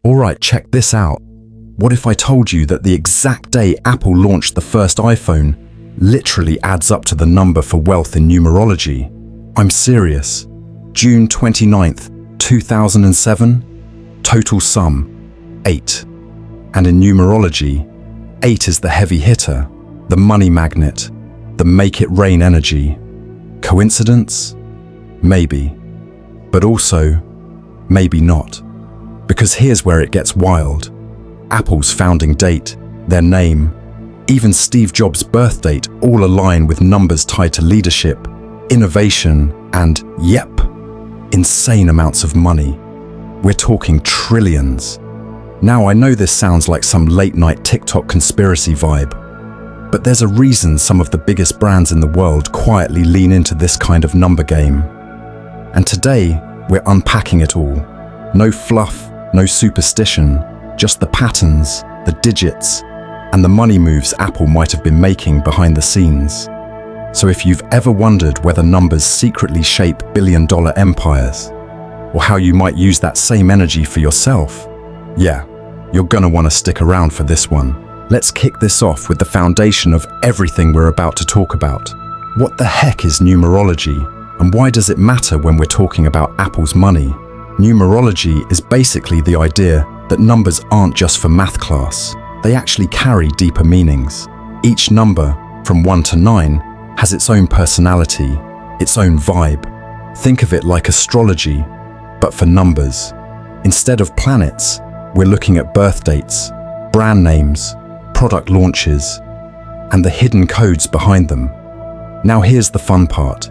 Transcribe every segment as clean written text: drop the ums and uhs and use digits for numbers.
Alright, check this out. What if I told you that the exact day Apple launched the first iPhone literally adds up to the number for wealth in numerology? I'm serious. June 29th, 2007, total sum, 8. And in numerology, 8 is the heavy hitter, the money magnet, the make it rain energy. Coincidence? Maybe. But also, maybe not. Because here's where it gets wild. Apple's founding date, their name, even Steve Jobs' birth date all align with numbers tied to leadership, innovation, and, yep, insane amounts of money. We're talking trillions. Now, I know this sounds like some late-night TikTok conspiracy vibe, but there's a reason some of the biggest brands in the world quietly lean into this kind of number game. And today, we're unpacking it all. No fluff, no superstition, just the patterns, the digits, and the money moves Apple might have been making behind the scenes. So if you've ever wondered whether numbers secretly shape billion-dollar empires, or how you might use that same energy for yourself, yeah, you're gonna want to stick around for this one. Let's kick this off with the foundation of everything we're about to talk about. What the heck is numerology, and why does it matter when we're talking about Apple's money? Numerology is basically the idea that numbers aren't just for math class. They actually carry deeper meanings. Each number, from 1 to 9, has its own personality, its own vibe. Think of it like astrology, but for numbers. Instead of planets, we're looking at birth dates, brand names, product launches, and the hidden codes behind them. Now here's the fun part.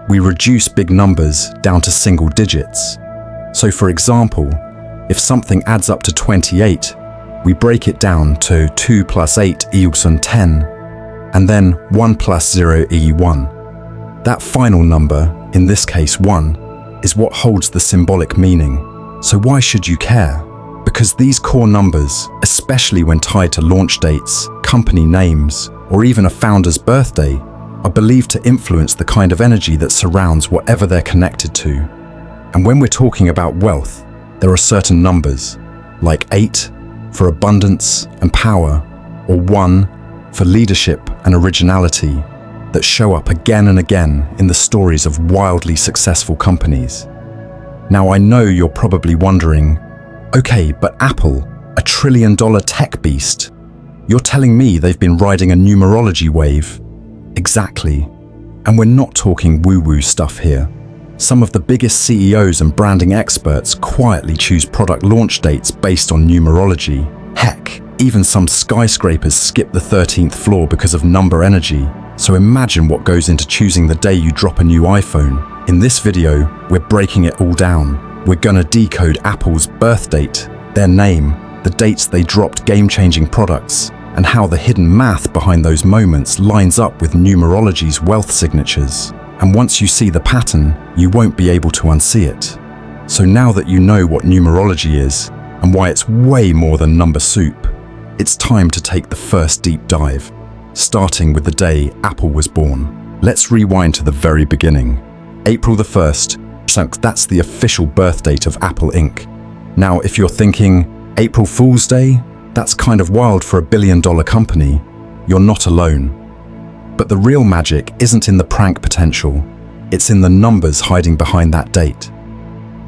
We reduce big numbers down to single digits. So for example, if something adds up to 28, we break it down to 2 plus 8 equals 10, and then 1 plus 0 equals 1. That final number, in this case 1, is what holds the symbolic meaning. So why should you care? Because these core numbers, especially when tied to launch dates, company names, or even a founder's birthday, are believed to influence the kind of energy that surrounds whatever they're connected to. And when we're talking about wealth, there are certain numbers, like 8 for abundance and power, or 1 for leadership and originality, that show up again and again in the stories of wildly successful companies. Now, I know you're probably wondering, okay, but Apple, a trillion-dollar tech beast, you're telling me they've been riding a numerology wave? Exactly. And we're not talking woo-woo stuff here. Some of the biggest CEOs and branding experts quietly choose product launch dates based on numerology. Heck, even some skyscrapers skip the 13th floor because of number energy. So imagine what goes into choosing the day you drop a new iPhone. In this video, we're breaking it all down. We're gonna decode Apple's birth date, their name, the dates they dropped game-changing products, and how the hidden math behind those moments lines up with numerology's wealth signatures. And once you see the pattern, you won't be able to unsee it. So now that you know what numerology is, and why it's way more than number soup, it's time to take the first deep dive, starting with the day Apple was born. Let's rewind to the very beginning. April the 1st, that's the official birth date of Apple Inc. Now, if you're thinking, April Fool's Day? That's kind of wild for a billion-dollar company. You're not alone. But the real magic isn't in the prank potential. It's in the numbers hiding behind that date.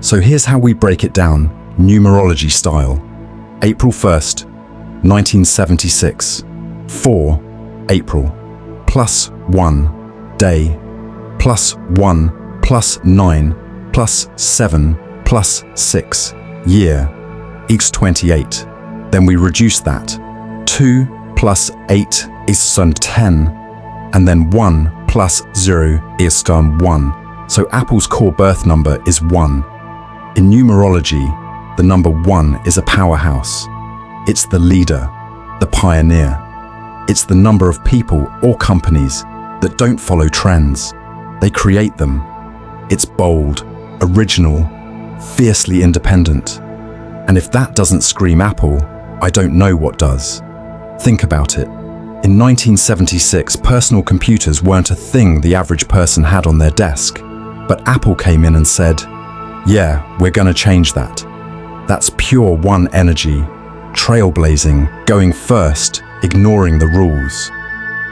So here's how we break it down, numerology style. April 1st, 1976. 4, April. Plus 1, day. Plus 1, plus 9, plus 7, plus 6, year, equals 28. Then we reduce that. 2 plus 8 is 10, and then 1 plus 0 is 1. So Apple's core birth number is 1. In numerology, the number 1 is a powerhouse. It's the leader, the pioneer. It's the number of people or companies that don't follow trends. They create them. It's bold, original, fiercely independent. And if that doesn't scream Apple, I don't know what does. Think about it. In 1976, personal computers weren't a thing the average person had on their desk. But Apple came in and said, yeah, we're gonna change that. That's pure one energy, trailblazing, going first, ignoring the rules.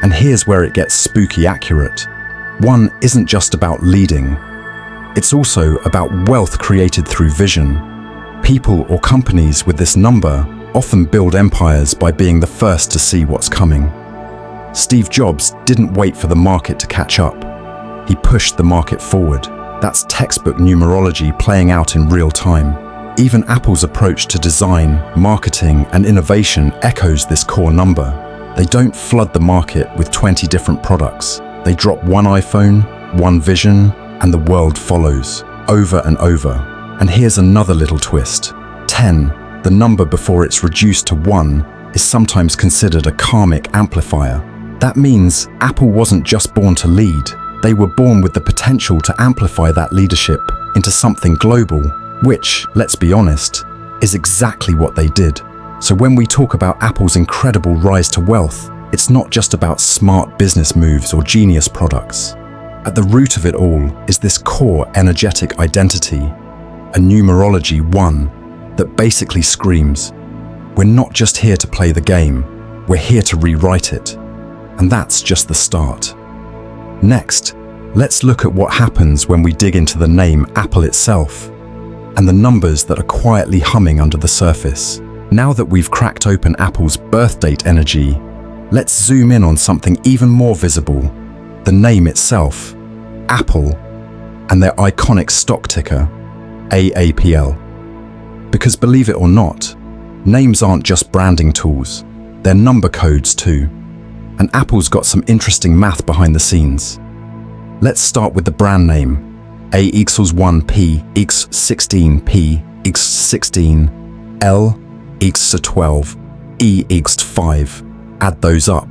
And here's where it gets spooky accurate. One isn't just about leading. It's also about wealth created through vision. People or companies with this number often build empires by being the first to see what's coming. Steve Jobs didn't wait for the market to catch up. He pushed the market forward. That's textbook numerology playing out in real time. Even Apple's approach to design, marketing, and innovation echoes this core number. They don't flood the market with 20 different products. They drop one iPhone, one vision, and the world follows, over and over. And here's another little twist. 10, the number before it's reduced to 1, is sometimes considered a karmic amplifier. That means Apple wasn't just born to lead. They were born with the potential to amplify that leadership into something global, which, let's be honest, is exactly what they did. So when we talk about Apple's incredible rise to wealth, it's not just about smart business moves or genius products. At the root of it all is this core energetic identity, a numerology 1 that basically screams, we're not just here to play the game, we're here to rewrite it. And that's just the start. Next, let's look at what happens when we dig into the name Apple itself and the numbers that are quietly humming under the surface. Now that we've cracked open Apple's birth date energy, let's zoom in on something even more visible, the name itself, Apple, and their iconic stock ticker, AAPL. Because believe it or not, names aren't just branding tools, they're number codes too. And Apple's got some interesting math behind the scenes. Let's start with the brand name. A equals 1P equals 16P equals 16, L equals 12, E equals 5. Add those up.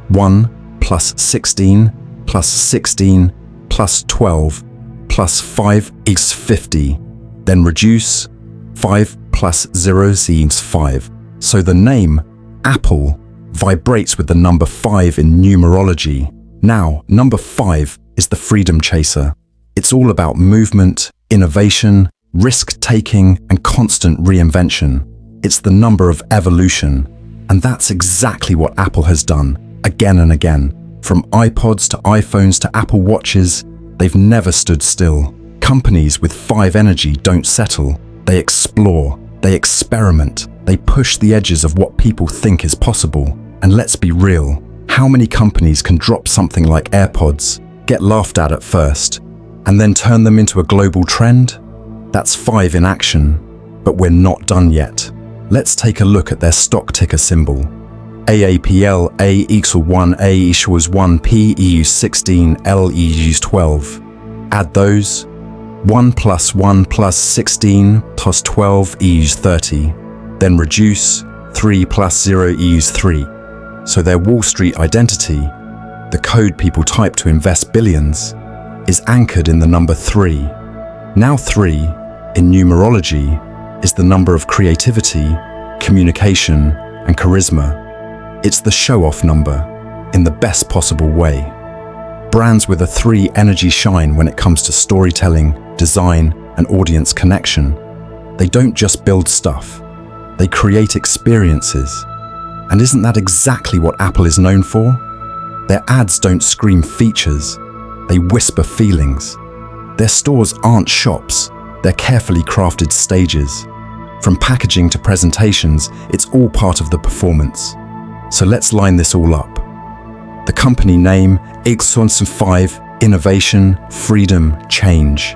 1 plus 16 plus 16 plus 12 plus 5 equals 50. Then reduce. 5 plus 0 equals 5. So the name, Apple, vibrates with the number 5 in numerology. Now, number 5 is the freedom chaser. It's all about movement, innovation, risk-taking, and constant reinvention. It's the number of evolution. And that's exactly what Apple has done, again and again. From iPods to iPhones to Apple Watches, they've never stood still. Companies with 5 energy don't settle. They explore, they experiment, they push the edges of what people think is possible. And let's be real, how many companies can drop something like AirPods, get laughed at first, and then turn them into a global trend? That's 5 in action, but we're not done yet. Let's take a look at their stock ticker symbol. AAPL, A equals 1, A equals 1, P equals 16, L equals 12. Add those. 1 plus 1 plus 16 plus 12 equals 30. Then reduce. 3 plus 0 equals 3. So their Wall Street identity, the code people type to invest billions, is anchored in the number 3. Now 3, in numerology, is the number of creativity, communication, and charisma. It's the show-off number, in the best possible way. Brands with a 3 energy shine when it comes to storytelling, design, and audience connection. They don't just build stuff, they create experiences. And isn't that exactly what Apple is known for? Their ads don't scream features, they whisper feelings. Their stores aren't shops, they're carefully crafted stages. From packaging to presentations, it's all part of the performance. So let's line this all up. The company name, X5, innovation, freedom, change.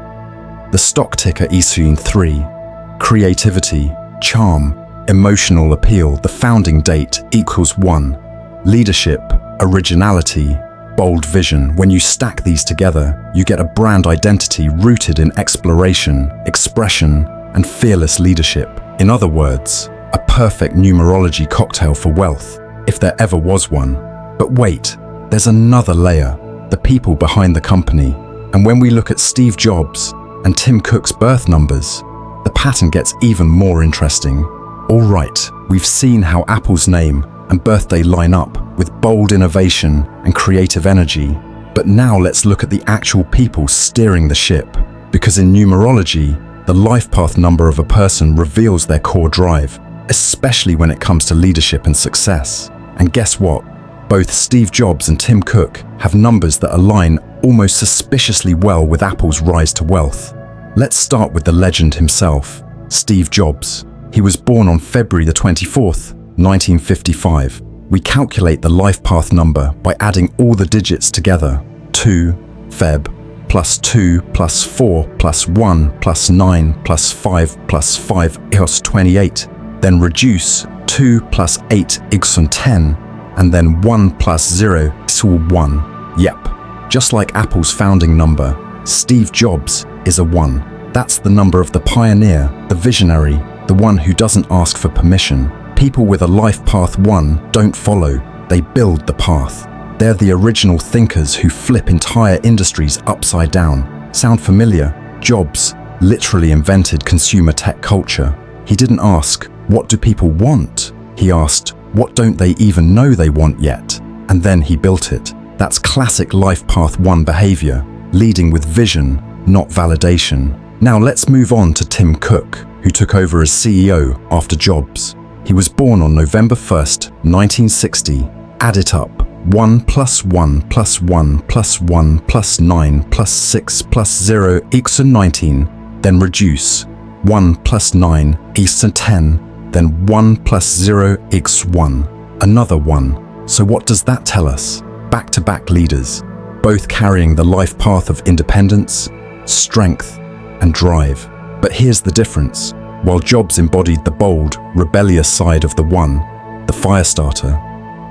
The stock ticker ESUN3, creativity, charm, emotional appeal. The founding date equals 1, leadership, originality, bold vision. When you stack these together, you get a brand identity rooted in exploration, expression, and fearless leadership. In other words, a perfect numerology cocktail for wealth, if there ever was one. But wait, there's another layer, the people behind the company. And when we look at Steve Jobs and Tim Cook's birth numbers, the pattern gets even more interesting. All right, we've seen how Apple's name and birthday line up with bold innovation and creative energy. But now let's look at the actual people steering the ship. Because in numerology, The life path number of a person reveals their core drive, especially when it comes to leadership and success. And guess what? Both Steve Jobs and Tim Cook have numbers that align almost suspiciously well with Apple's rise to wealth. Let's start with the legend himself, Steve Jobs. He was born on February the 24th, 1955. We calculate the life path number by adding all the digits together. 2 Feb plus 2 plus 4 plus 1 plus 9 plus 5 plus 5 equals 28. Then reduce 2 plus 8 equals 10, and then 1 plus 0 equals 1. Yep, just like Apple's founding number, Steve Jobs is a 1. That's the number of the pioneer, the visionary, the one who doesn't ask for permission. People with a life path 1 don't follow, they build the path. They're the original thinkers who flip entire industries upside down. Sound familiar? Jobs literally invented consumer tech culture. He didn't ask, what do people want? He asked, what don't they even know they want yet? And then he built it. That's classic life path 1 behavior, leading with vision, not validation. Now let's move on to Tim Cook, who took over as CEO after Jobs. He was born on November 1st, 1960. Add it up. 1 plus 1 plus 1 plus 1 plus 9 plus 6 plus 0 equals 19. Then reduce. 1 plus 9 equals 10. Then 1 plus 0 equals 1. Another 1. So what does that tell us? Back-to-back leaders, both carrying the life path of independence, strength, and drive. But here's the difference. While Jobs embodied the bold, rebellious side of the 1, the fire starter,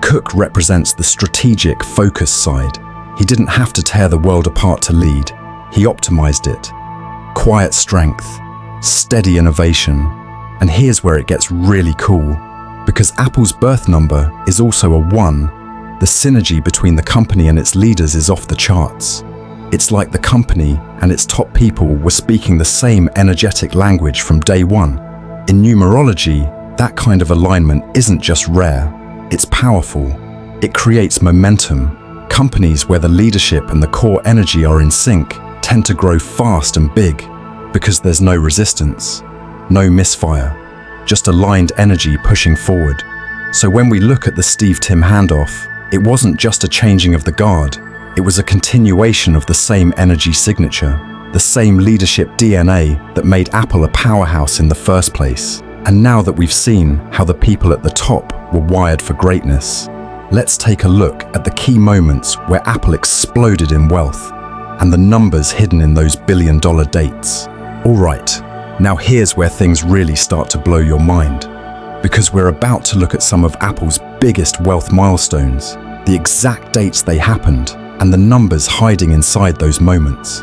Cook represents the strategic, focused side. He didn't have to tear the world apart to lead. He optimized it. Quiet strength, steady innovation. And here's where it gets really cool. Because Apple's birth number is also a 1, the synergy between the company and its leaders is off the charts. It's like the company and its top people were speaking the same energetic language from day 1. In numerology, that kind of alignment isn't just rare, it's powerful. It creates momentum. Companies where the leadership and the core energy are in sync tend to grow fast and big because there's no resistance, no misfire, just aligned energy pushing forward. So when we look at the Steve-Tim handoff, it wasn't just a changing of the guard. It was a continuation of the same energy signature, the same leadership DNA that made Apple a powerhouse in the first place. And now that we've seen how the people at the top were wired for greatness, let's take a look at the key moments where Apple exploded in wealth and the numbers hidden in those billion-dollar dates. All right, now here's where things really start to blow your mind, because we're about to look at some of Apple's biggest wealth milestones, the exact dates they happened, and the numbers hiding inside those moments.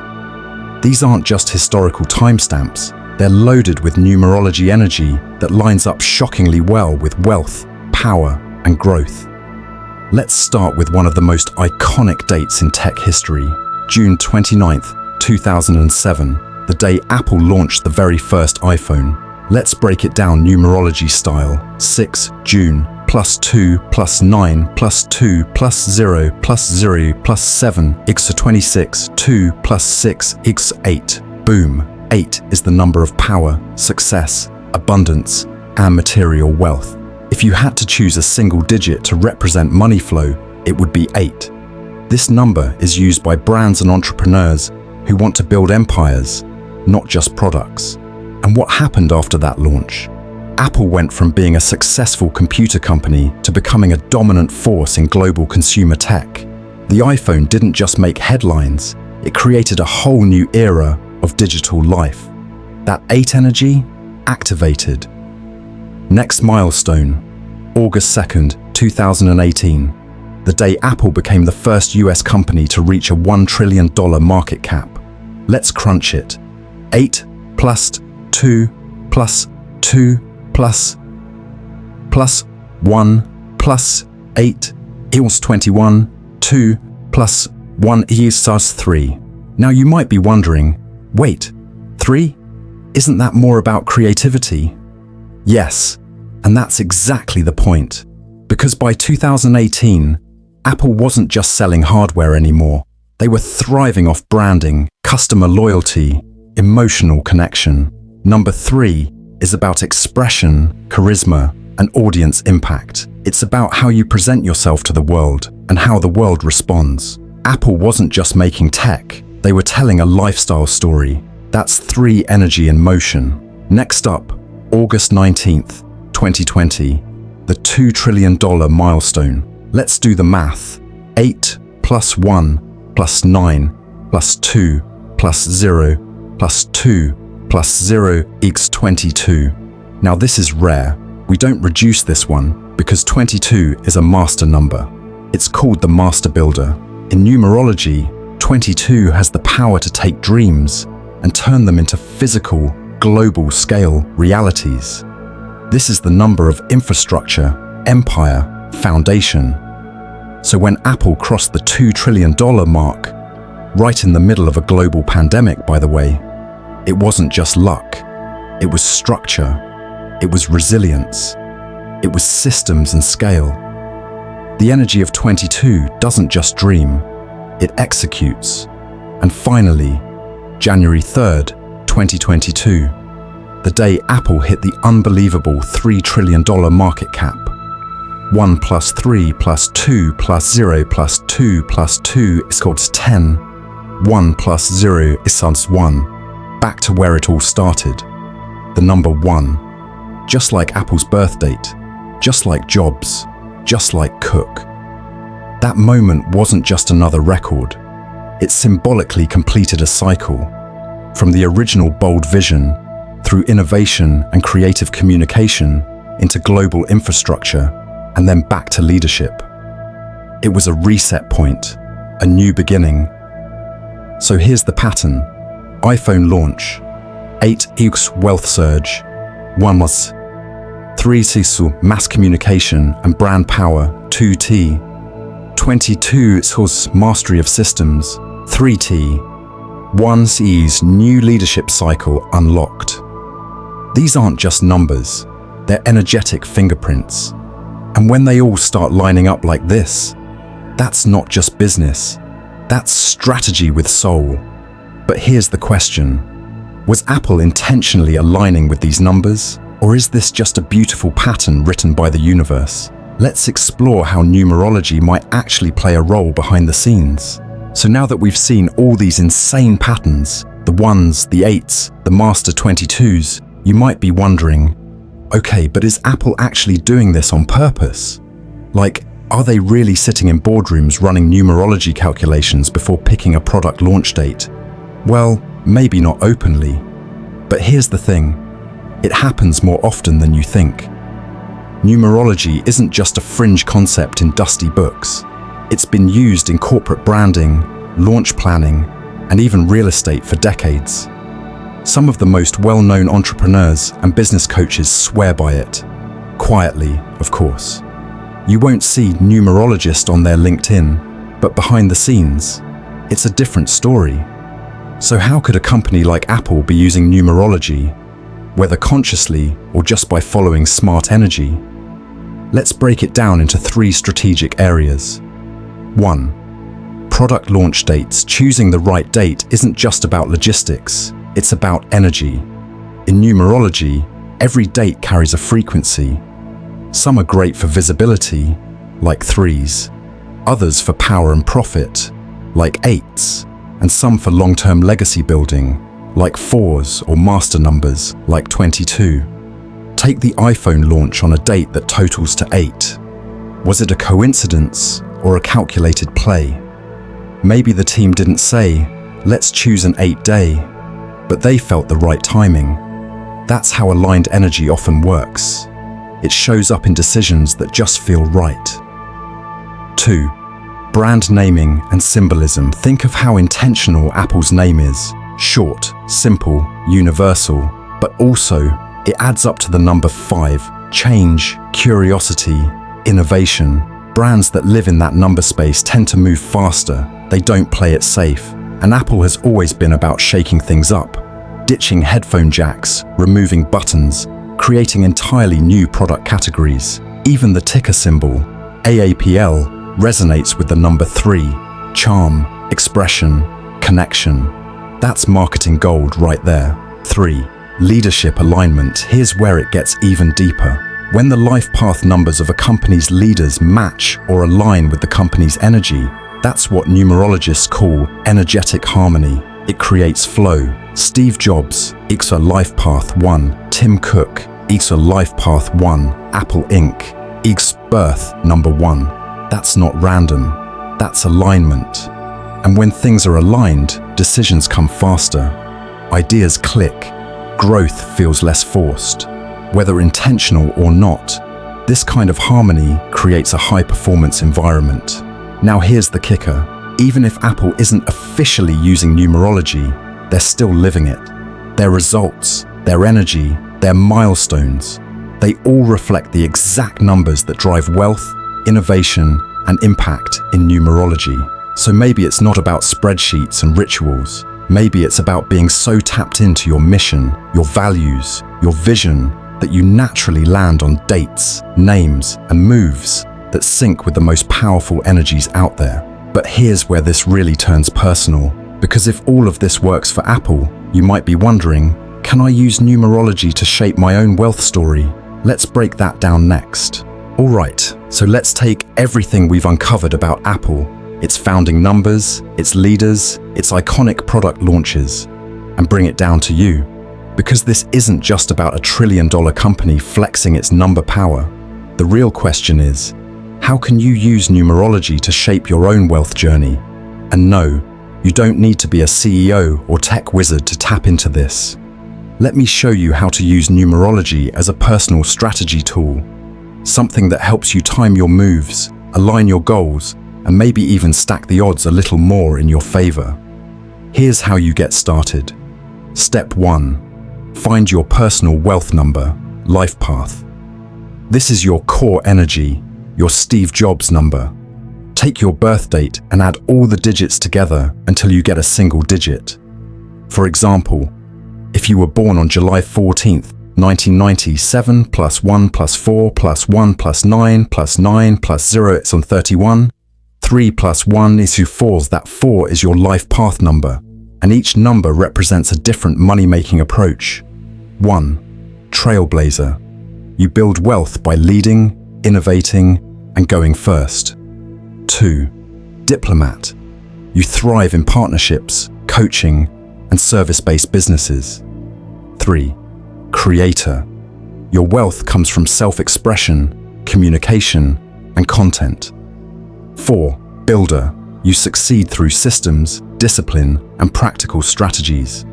These aren't just historical timestamps, they're loaded with numerology energy that lines up shockingly well with wealth, power, and growth. Let's start with one of the most iconic dates in tech history, June 29th, 2007, the day Apple launched the very first iPhone. Let's break it down numerology style. 6 June, plus 2 plus 9 plus 2 plus 0 plus 0 plus 7 equals 26. 2 plus 6 equals 8. Boom. 8 is the number of power, success, abundance, and material wealth. If you had to choose a single digit to represent money flow, it would be 8. This number is used by brands and entrepreneurs who want to build empires, not just products. And what happened after that launch? Apple went from being a successful computer company to becoming a dominant force in global consumer tech. The iPhone didn't just make headlines, it created a whole new era of digital life. That 8 energy activated. Next milestone, August 2nd, 2018, the day Apple became the first US company to reach a $1 trillion market cap. Let's crunch it. 8 plus 2 plus 2 plus 1 plus 8 equals 21. 2 plus 1 equals 3. Now you might be wondering, wait, 3? Isn't that more about creativity? Yes, and that's exactly the point. Because by 2018, Apple wasn't just selling hardware anymore. They were thriving off branding, customer loyalty, emotional connection. Number 3 is about expression, charisma, and audience impact. It's about how you present yourself to the world and how the world responds. Apple wasn't just making tech, they were telling a lifestyle story. That's 3 energy in motion. Next up, August 19th, 2020, the $2 trillion milestone. Let's do the math. 8 plus 1 plus 9 plus 2 plus 0 plus 2 plus 0 equals 22. Now this is rare. We don't reduce this one because 22 is a master number. It's called the master builder. In numerology, 22 has the power to take dreams and turn them into physical, global scale realities. This is the number of infrastructure, empire, foundation. So when Apple crossed the $2 trillion mark, right in the middle of a global pandemic, by the way, it wasn't just luck. It was structure. It was resilience. It was systems and scale. The energy of 22 doesn't just dream, it executes. And finally, January 3rd, 2022, the day Apple hit the unbelievable $3 trillion market cap. 1 plus 3 plus 2 plus 0 plus 2 plus 2 is equals 10. 1 plus 0 is equals 1. Back to where it all started. The number 1. Just like Apple's birth date, just like Jobs, just like Cook. That moment wasn't just another record. It symbolically completed a cycle. From the original bold vision, through innovation and creative communication, into global infrastructure, and then back to leadership. It was a reset point, a new beginning. So here's the pattern. iPhone launch. 8 equals wealth surge. 1 was 3 equals mass communication and brand power. 2T. 22 equals mastery of systems. 3T. 1 is new leadership cycle unlocked. These aren't just numbers, they're energetic fingerprints. And when they all start lining up like this, that's not just business, that's strategy with soul. But here's the question. Was Apple intentionally aligning with these numbers? Or is this just a beautiful pattern written by the universe? Let's explore how numerology might actually play a role behind the scenes. So now that we've seen all these insane patterns, the 1s, the 8s, the master 22s, you might be wondering, okay, but is Apple actually doing this on purpose? Like, are they really sitting in boardrooms running numerology calculations before picking a product launch date? Well, maybe not openly. But here's the thing. It happens more often than you think. Numerology isn't just a fringe concept in dusty books. It's been used in corporate branding, launch planning, and even real estate for decades. Some of the most well-known entrepreneurs and business coaches swear by it. Quietly, of course. You won't see numerologist on their LinkedIn, but behind the scenes, it's a different story. So how could a company like Apple be using numerology, whether consciously or just by following smart energy? Let's break it down into 3 strategic areas. 1. Product launch dates. Choosing the right date isn't just about logistics, it's about energy. In numerology, every date carries a frequency. Some are great for visibility, like 3s, others for power and profit, like 8s, and some for long-term legacy building, like 4s or master numbers, like 22. Take the iPhone launch on a date that totals to 8. Was it a coincidence or a calculated play? Maybe the team didn't say, let's choose an 8-day, but they felt the right timing. That's how aligned energy often works. It shows up in decisions that just feel right. 2. Brand naming and symbolism. Think of how intentional Apple's name is. Short, simple, universal, but also it adds up to the number 5. Change, curiosity, innovation. Brands that live in that number space tend to move faster. They don't play it safe. And Apple has always been about shaking things up, ditching headphone jacks, removing buttons, creating entirely new product categories. Even the ticker symbol, AAPL, resonates with the number 3. Charm, expression, connection. That's marketing gold right there. 3. Leadership alignment. Here's where it gets even deeper. When the life path numbers of a company's leaders match or align with the company's energy, that's what numerologists call energetic harmony. It creates flow. Steve Jobs, Ixa Life Path 1. Tim Cook, Ixa Life Path 1. Apple Inc., Ixa Birth number 1. That's not random. That's alignment. And when things are aligned, decisions come faster. Ideas click. Growth feels less forced. Whether intentional or not, this kind of harmony creates a high-performance environment. Now here's the kicker. Even if Apple isn't officially using numerology, they're still living it. Their results, their energy, their milestones, they all reflect the exact numbers that drive wealth, innovation, and impact in numerology. So maybe it's not about spreadsheets and rituals. Maybe it's about being so tapped into your mission, your values, your vision, that you naturally land on dates, names, and moves that sync with the most powerful energies out there. But here's where this really turns personal, because if all of this works for Apple, you might be wondering, can I use numerology to shape my own wealth story? Let's break that down next. All right, so let's take everything we've uncovered about Apple, its founding numbers, its leaders, its iconic product launches, and bring it down to you. Because this isn't just about a trillion-dollar company flexing its number power. The real question is, how can you use numerology to shape your own wealth journey? And no, you don't need to be a CEO or tech wizard to tap into this. Let me show you how to use numerology as a personal strategy tool, something that helps you time your moves, align your goals, and maybe even stack the odds a little more in your favor. Here's how you get started. Step 1. Find your personal wealth number, life path. This is your core energy, your Steve Jobs number. Take your birth date and add all the digits together until you get a single digit. For example, if you were born on July 14th, 1997 plus 1 plus 4 plus 1 plus 9 plus 9 plus 0, it's on 31. 3 plus 1 is 4, that 4 is your life path number, and each number represents a different money-making approach. 1. Trailblazer. You build wealth by leading, innovating, and going first. 2. Diplomat. You thrive in partnerships, coaching, and service-based businesses. 3. Creator. Your wealth comes from self-expression, communication, and content. 4. Builder. You succeed through systems, discipline, and practical strategies.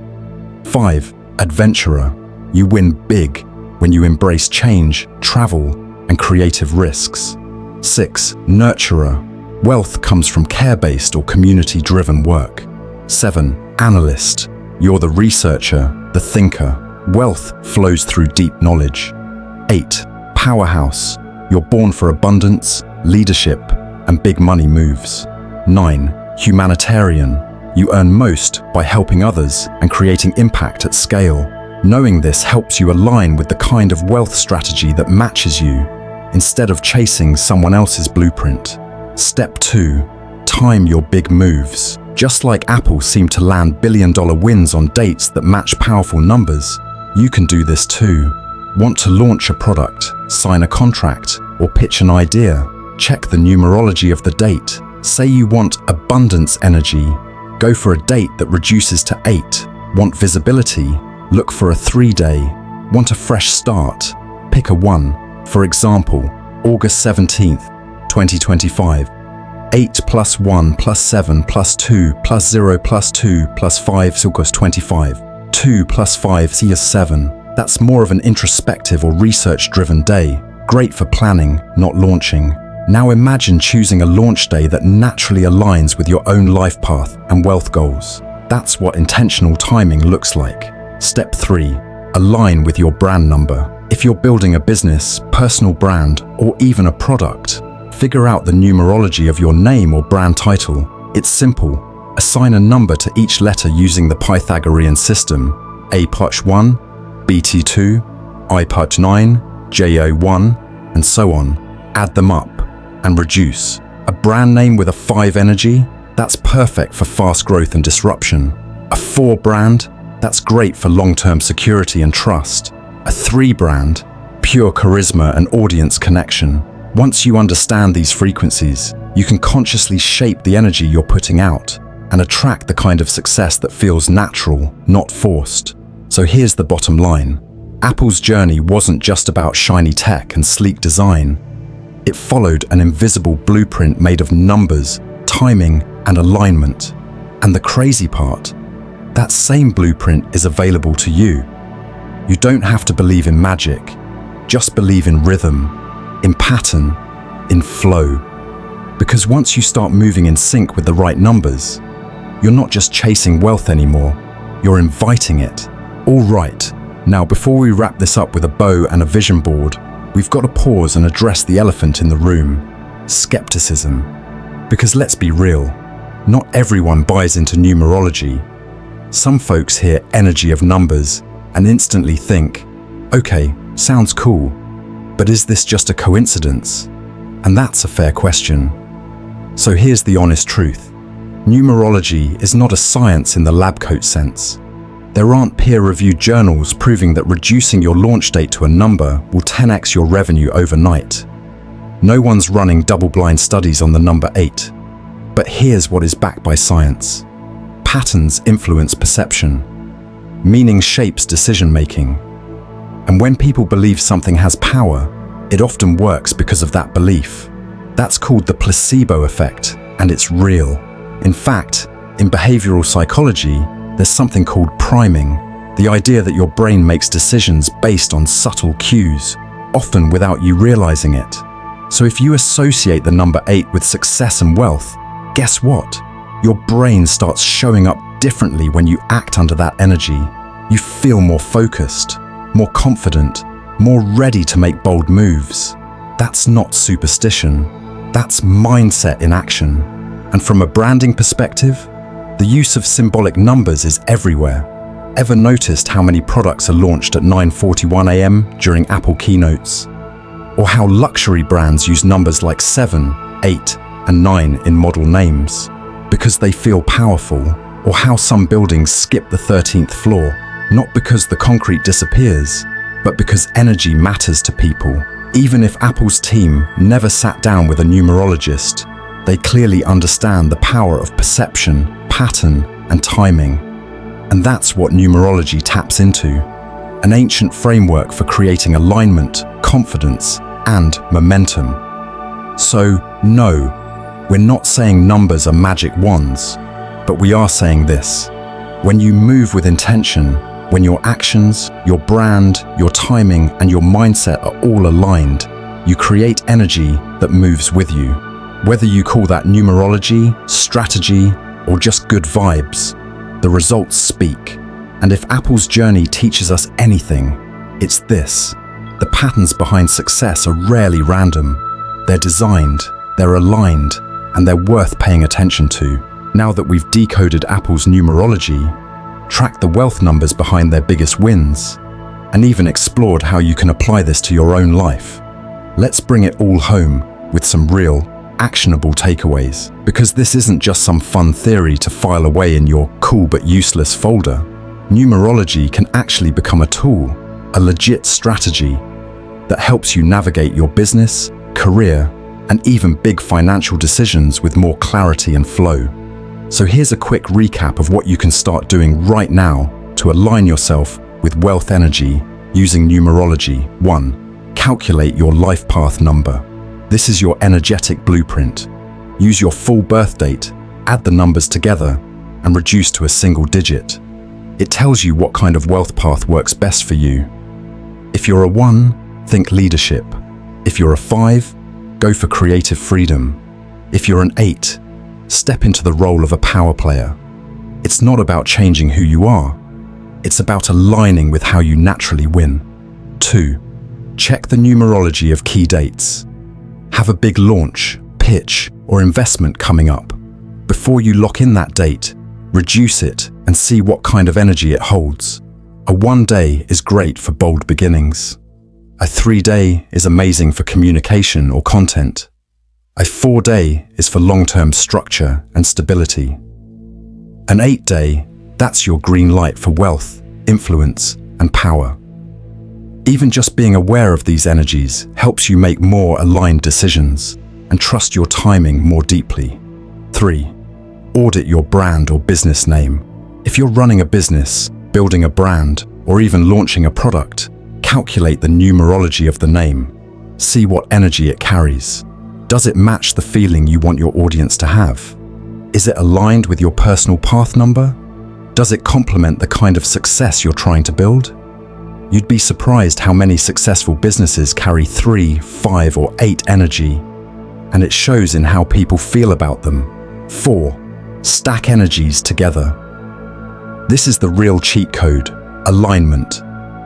5. Adventurer. You win big when you embrace change, travel, and creative risks. 6. Nurturer. Wealth comes from care-based or community-driven work. 7. Analyst. You're the researcher, the thinker. Wealth flows through deep knowledge. 8. Powerhouse. You're born for abundance, leadership, and big money moves. 9. Humanitarian. You earn most by helping others and creating impact at scale. Knowing this helps you align with the kind of wealth strategy that matches you, instead of chasing someone else's blueprint. Step 2. Time your big moves. Just like Apple seemed to land billion-dollar wins on dates that match powerful numbers, you can do this too. Want to launch a product, sign a contract, or pitch an idea? Check the numerology of the date. Say you want abundance energy. Go for a date that reduces to 8. Want visibility? Look for a 3-day. Want a fresh start? Pick a 1. For example, August 17th, 2025. 8 plus 1 plus 7 plus 2 plus 0 plus 2 plus 5 is August 25. 2 plus 5 is 7. That's more of an introspective or research-driven day. Great for planning, not launching. Now imagine choosing a launch day that naturally aligns with your own life path and wealth goals. That's what intentional timing looks like. Step 3. Align with your brand number. If you're building a business, personal brand, or even a product, figure out the numerology of your name or brand title. It's simple. Assign a number to each letter using the Pythagorean system. A+1, BT2, I+9, JO1, and so on. Add them up and reduce. A brand name with a 5 energy? That's perfect for fast growth and disruption. A 4 brand? That's great for long-term security and trust. A 3 brand, pure charisma and audience connection. Once you understand these frequencies, you can consciously shape the energy you're putting out and attract the kind of success that feels natural, not forced. So here's the bottom line. Apple's journey wasn't just about shiny tech and sleek design. It followed an invisible blueprint made of numbers, timing, and alignment. And the crazy part, that same blueprint is available to you. You don't have to believe in magic. Just believe in rhythm, in pattern, in flow. Because once you start moving in sync with the right numbers, you're not just chasing wealth anymore, you're inviting it. All right, now before we wrap this up with a bow and a vision board, we've got to pause and address the elephant in the room, skepticism. Because let's be real, not everyone buys into numerology. Some folks hear energy of numbers and instantly think, okay, sounds cool, but is this just a coincidence? And that's a fair question. So here's the honest truth. Numerology is not a science in the lab coat sense. There aren't peer-reviewed journals proving that reducing your launch date to a number will 10x your revenue overnight. No one's running double-blind studies on the number 8. But here's what is backed by science. Patterns influence perception. Meaning shapes decision-making. And when people believe something has power, it often works because of that belief. That's called the placebo effect, and it's real. In fact, in behavioral psychology, there's something called priming, the idea that your brain makes decisions based on subtle cues, often without you realizing it. So if you associate the number 8 with success and wealth, guess what? Your brain starts showing up differently when you act under that energy. You feel more focused, more confident, more ready to make bold moves. That's not superstition. That's mindset in action. And from a branding perspective, the use of symbolic numbers is everywhere. Ever noticed how many products are launched at 9:41 a.m. during Apple keynotes? Or how luxury brands use numbers like 7, 8, and 9 in model names because they feel powerful? Or how some buildings skip the 13th floor, not because the concrete disappears, but because energy matters to people. Even if Apple's team never sat down with a numerologist, they clearly understand the power of perception, pattern, and timing. And that's what numerology taps into, an ancient framework for creating alignment, confidence, and momentum. So, no, we're not saying numbers are magic wands, but we are saying this. When you move with intention, when your actions, your brand, your timing, and your mindset are all aligned, you create energy that moves with you. Whether you call that numerology, strategy, or just good vibes, the results speak. And if Apple's journey teaches us anything, it's this. The patterns behind success are rarely random. They're designed, they're aligned, and they're worth paying attention to. Now that we've decoded Apple's numerology, tracked the wealth numbers behind their biggest wins, and even explored how you can apply this to your own life, let's bring it all home with some real, actionable takeaways. Because this isn't just some fun theory to file away in your cool but useless folder. Numerology can actually become a tool, a legit strategy that helps you navigate your business, career, and even big financial decisions with more clarity and flow. So here's a quick recap of what you can start doing right now to align yourself with wealth energy using numerology. 1. Calculate your life path number. This is your energetic blueprint. Use your full birth date, add the numbers together, and reduce to a single digit. It tells you what kind of wealth path works best for you. If you're a 1, think leadership. If you're a 5, go for creative freedom. If you're an 8, step into the role of a power player. It's not about changing who you are. It's about aligning with how you naturally win. 2. Check the numerology of key dates. Have a big launch, pitch, or investment coming up. Before you lock in that date, reduce it and see what kind of energy it holds. A 1 day is great for bold beginnings. A 3 day is amazing for communication or content. A 4 day is for long-term structure and stability. An 8 day, That's your green light for wealth, influence, and power. Even just being aware of these energies helps you make more aligned decisions and trust your timing more deeply. 3. Audit your brand or business name. If you're running a business, building a brand, or even launching a product, calculate the numerology of the name. See what energy it carries. Does it match the feeling you want your audience to have? Is it aligned with your personal path number? Does it complement the kind of success you're trying to build? You'd be surprised how many successful businesses carry 3, 5, or 8 energy, and it shows in how people feel about them. 4. Stack energies together. This is the real cheat code, alignment.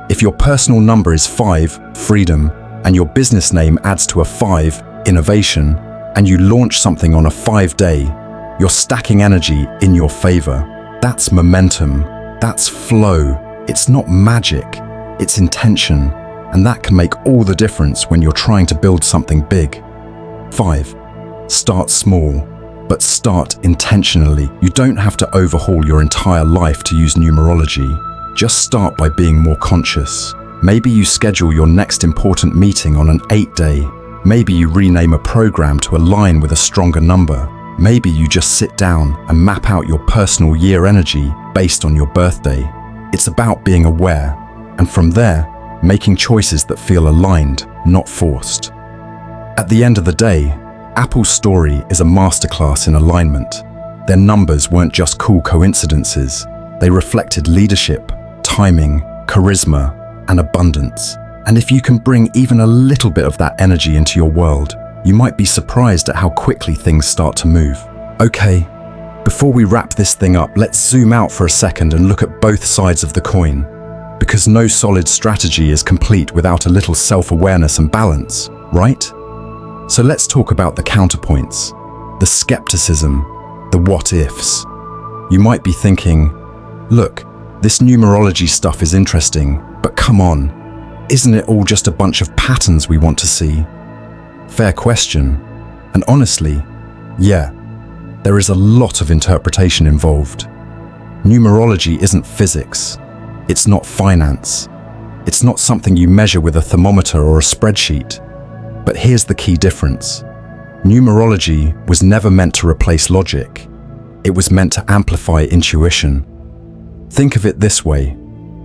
If your personal number is 5, freedom, and your business name adds to a 5, innovation, and you launch something on a 5-day, you're stacking energy in your favor. That's momentum. That's flow. It's not magic. It's intention. And that can make all the difference when you're trying to build something big. 5. Start small, but start intentionally. You don't have to overhaul your entire life to use numerology. Just start by being more conscious. Maybe you schedule your next important meeting on an 8-day. Maybe you rename a program to align with a stronger number. Maybe you just sit down and map out your personal year energy based on your birthday. It's about being aware, and from there, making choices that feel aligned, not forced. At the end of the day, Apple's story is a masterclass in alignment. Their numbers weren't just cool coincidences. They reflected leadership, timing, charisma, and abundance. And if you can bring even a little bit of that energy into your world, you might be surprised at how quickly things start to move. Okay, before we wrap this thing up, let's zoom out for a second and look at both sides of the coin. Because no solid strategy is complete without a little self-awareness and balance, right? So let's talk about the counterpoints, the skepticism, the what-ifs. You might be thinking, look, this numerology stuff is interesting, but come on, isn't it all just a bunch of patterns we want to see? Fair question. And honestly, yeah, there is a lot of interpretation involved. Numerology isn't physics. It's not finance. It's not something you measure with a thermometer or a spreadsheet. But here's the key difference. Numerology was never meant to replace logic. It was meant to amplify intuition. Think of it this way.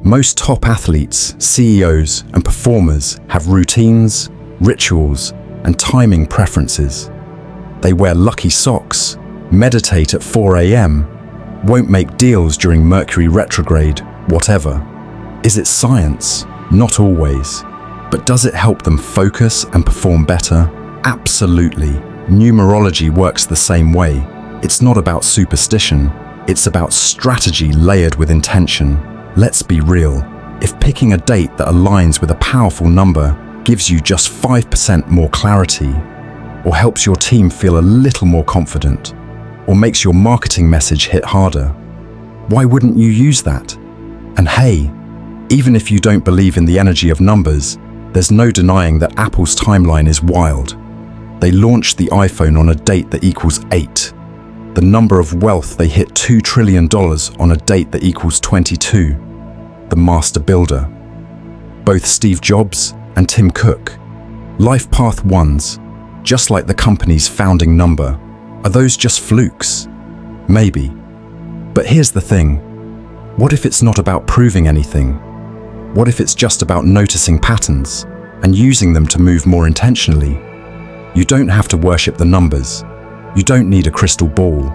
Most top athletes, CEOs, and performers have routines, rituals, and timing preferences. They wear lucky socks, meditate at 4 a.m., won't make deals during Mercury retrograde, whatever. Is it science? Not always. But does it help them focus and perform better? Absolutely. Numerology works the same way. It's not about superstition. It's about strategy layered with intention. Let's be real. If picking a date that aligns with a powerful number gives you just 5% more clarity, or helps your team feel a little more confident, or makes your marketing message hit harder, why wouldn't you use that? And hey, even if you don't believe in the energy of numbers, there's no denying that Apple's timeline is wild. They launched the iPhone on a date that equals 8. The number of wealth they hit $2 trillion on a date that equals 22. The master builder. Both Steve Jobs and Tim Cook. Life path 1s, just like the company's founding number. Are those just flukes? Maybe. But here's the thing. What if it's not about proving anything? What if it's just about noticing patterns and using them to move more intentionally? You don't have to worship the numbers. You don't need a crystal ball.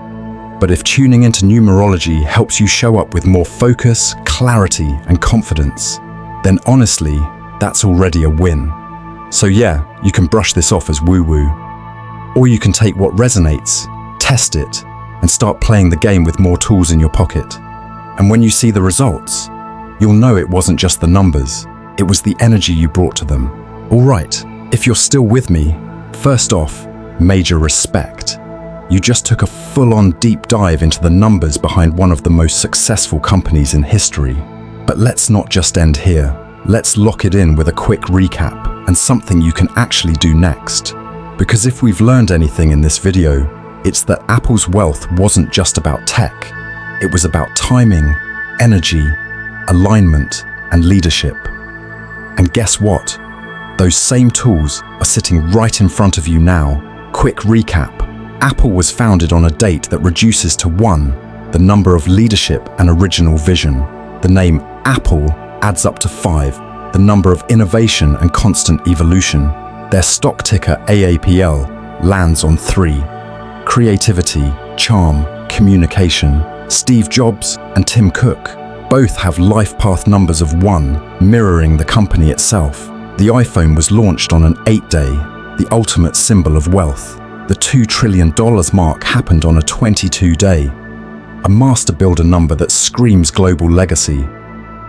But if tuning into numerology helps you show up with more focus, clarity, and confidence, then honestly, that's already a win. So yeah, you can brush this off as woo-woo. Or you can take what resonates, test it, and start playing the game with more tools in your pocket. And when you see the results, you'll know it wasn't just the numbers, it was the energy you brought to them. All right, if you're still with me, first off, major respect. You just took a full-on deep dive into the numbers behind one of the most successful companies in history. But let's not just end here. Let's lock it in with a quick recap and something you can actually do next. Because if we've learned anything in this video, it's that Apple's wealth wasn't just about tech. It was about timing, energy, alignment, and leadership. And guess what? Those same tools are sitting right in front of you now. Quick recap. Apple was founded on a date that reduces to 1, the number of leadership and original vision. The name Apple adds up to 5, the number of innovation and constant evolution. Their stock ticker AAPL lands on 3, creativity, charm, communication. Steve Jobs and Tim Cook both have life path numbers of 1, mirroring the company itself. The iPhone was launched on an 8-day, the ultimate symbol of wealth. The $2 trillion mark happened on a 22-day, a master builder number that screams global legacy.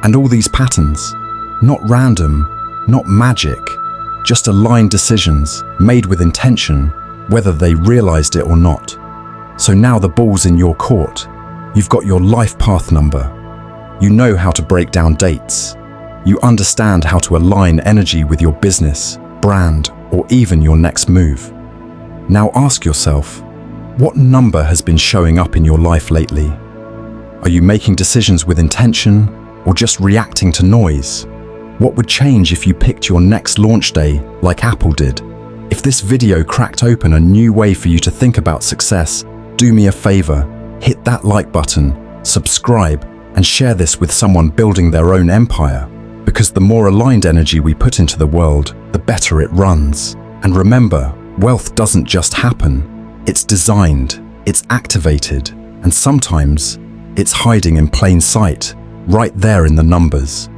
And all these patterns, not random, not magic, just aligned decisions made with intention, whether they realized it or not. So now the ball's in your court. You've got your life path number. You know how to break down dates. You understand how to align energy with your business, brand, or even your next move. Now ask yourself, what number has been showing up in your life lately? Are you making decisions with intention or just reacting to noise? What would change if you picked your next launch day like Apple did? If this video cracked open a new way for you to think about success, do me a favor, hit that like button, subscribe, and share this with someone building their own empire. Because the more aligned energy we put into the world, the better it runs. And remember, wealth doesn't just happen. It's designed, it's activated, and sometimes it's hiding in plain sight, right there in the numbers.